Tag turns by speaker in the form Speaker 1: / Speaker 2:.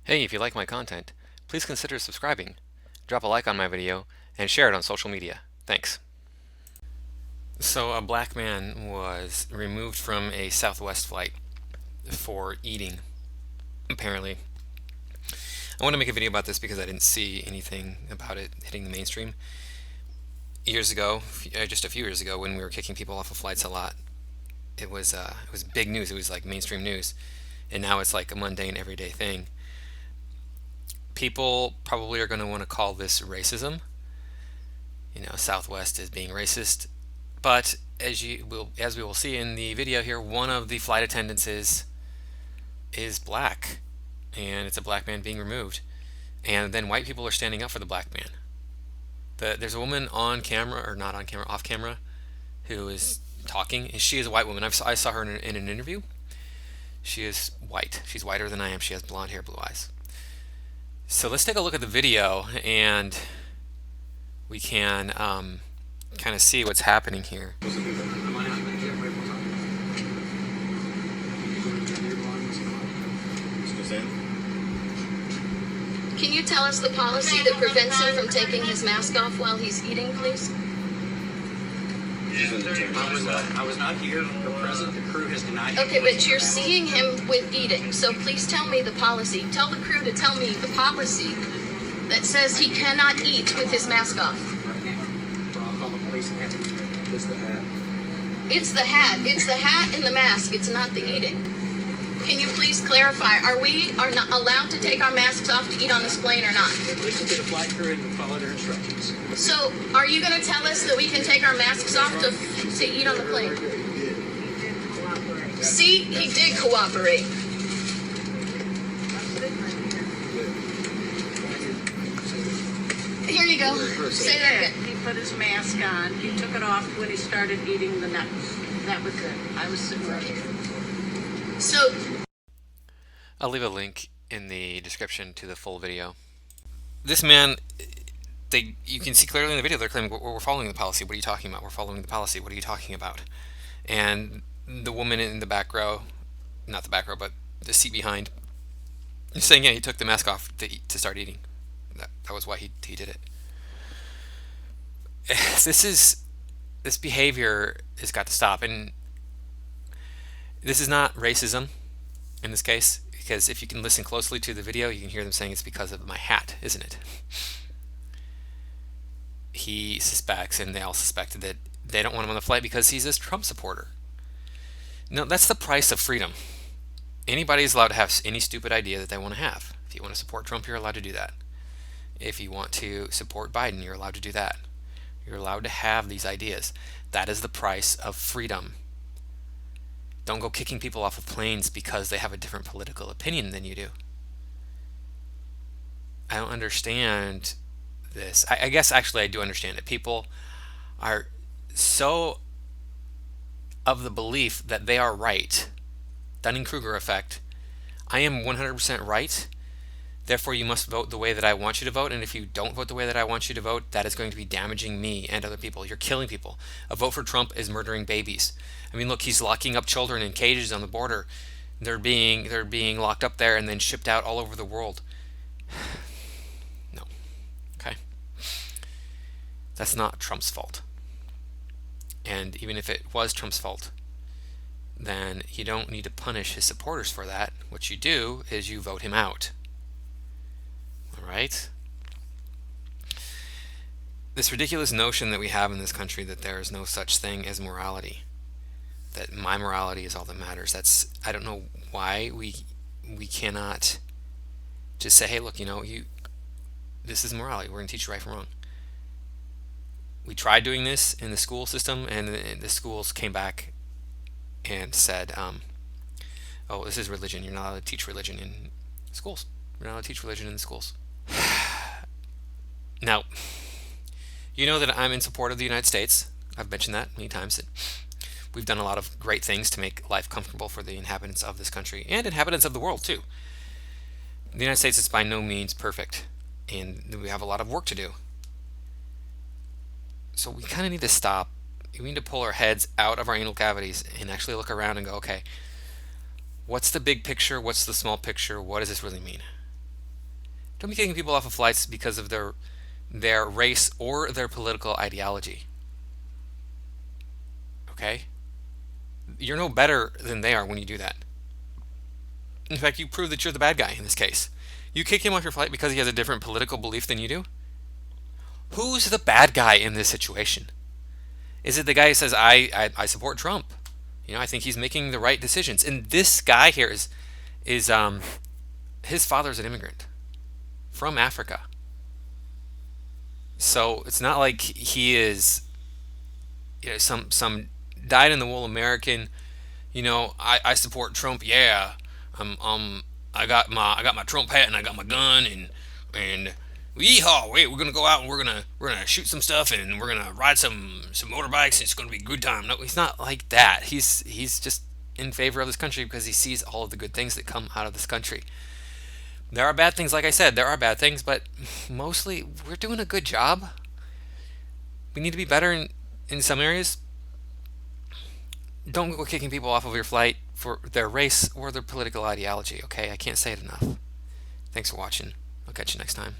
Speaker 1: Hey, if you like my content, please consider subscribing, drop a like on my video, and share it on social media. Thanks. So, a black man was removed from a Southwest flight for eating, apparently. I want to make a video about this because I didn't see anything about it hitting the mainstream. Years ago, just a few years ago, when we were kicking people off of flights a lot, it was big news. It was like mainstream news, and now it's like a mundane, everyday thing. People probably are going to want to call this racism. Southwest is being racist. But as we will see in the video here, one of the flight attendants is black, and it's a black man being removed. And then white people are standing up for the black man. There's a woman on camera, or not on camera, off camera, who is talking, and she is a white woman. I saw her in an interview. She is white. She's whiter than I am. She has blonde hair, blue eyes. So let's take a look at the video, and we can kind of see what's happening here.
Speaker 2: Can you tell us the policy that prevents him from taking his mask off while he's eating, please?
Speaker 3: I was not here or present. The crew has denied.
Speaker 2: Okay, but you're seeing him with eating, so please tell me the policy. Tell the crew to tell me the policy that says he cannot eat with his mask off. It's the hat. It's the hat and the mask. It's not the eating. Can you please clarify? Are not allowed to take our masks off to eat on this plane or not?
Speaker 3: Listen to the flight crew and follow their instructions.
Speaker 2: So, are you going to tell us that we can take our masks off to eat on the plane? See, he did cooperate. Here you go. Say that again.
Speaker 4: He put his mask on. He took it off when he started eating the nuts. That was it. I was sitting right here.
Speaker 2: So,
Speaker 1: I'll leave a link in the description to the full video. This man, you can see clearly in the video, they're claiming, we're following the policy. What are you talking about? We're following the policy. What are you talking about? And the woman in the back row, not the back row, but the seat behind, is saying, yeah, he took the mask off to start eating. That was why he did it. This behavior has got to stop. And this is not racism in this case, because if you can listen closely to the video, you can hear them saying it's because of my hat, isn't it? He suspects, and they all suspected, that they don't want him on the flight because he's a Trump supporter. No, that's the price of freedom. Anybody is allowed to have any stupid idea that they want to have. If you want to support Trump, you're allowed to do that. If you want to support Biden, you're allowed to do that. You're allowed to have these ideas. That is the price of freedom. Don't go kicking people off of planes because they have a different political opinion than you do. I don't understand this. I guess actually I do understand it. People are so of the belief that they are right. Dunning-Kruger effect. I am 100% right. Therefore, you must vote the way that I want you to vote. And if you don't vote the way that I want you to vote, that is going to be damaging me and other people. You're killing people. A vote for Trump is murdering babies. I mean, look, he's locking up children in cages on the border. They're being locked up there and then shipped out all over the world. No. Okay. That's not Trump's fault. And even if it was Trump's fault, then you don't need to punish his supporters for that. What you do is you vote him out. Right? This ridiculous notion that we have in this country that there is no such thing as morality, that my morality is all that matters. I don't know why we cannot just say, hey, look, this is morality. We're going to teach you right from wrong. We tried doing this in the school system, and the schools came back and said, oh, this is religion. You're not allowed to teach religion in schools. You're not allowed to teach religion in the schools. Now, you know that I'm in support of the United States. I've mentioned that many times. That we've done a lot of great things to make life comfortable for the inhabitants of this country and inhabitants of the world too. The United States is by no means perfect, and we have a lot of work to do. So we kind of need to stop. We need to pull our heads out of our anal cavities and actually look around and go, okay, what's the big picture? What's the small picture? What does this really mean? Don't be kicking people off of flights because of their race or their political ideology. Okay? You're no better than they are when you do that. In fact, you prove that you're the bad guy in this case. You kick him off your flight because he has a different political belief than you do? Who's the bad guy in this situation? Is it the guy who says, I support Trump? I think he's making the right decisions. And this guy here is his father's an immigrant from Africa. So it's not like he is some dyed in the wool American. I support Trump. Yeah, I got my Trump hat and I got my gun and yeehaw! Wait, we're gonna go out and we're gonna shoot some stuff and we're gonna ride some motorbikes. And it's gonna be a good time. No, he's not like that. He's just in favor of this country because he sees all of the good things that come out of this country. There are bad things, like I said, there are bad things, but mostly we're doing a good job. We need to be better in some areas. Don't go kicking people off of your flight for their race or their political ideology, okay? I can't say it enough. Thanks for watching. I'll catch you next time.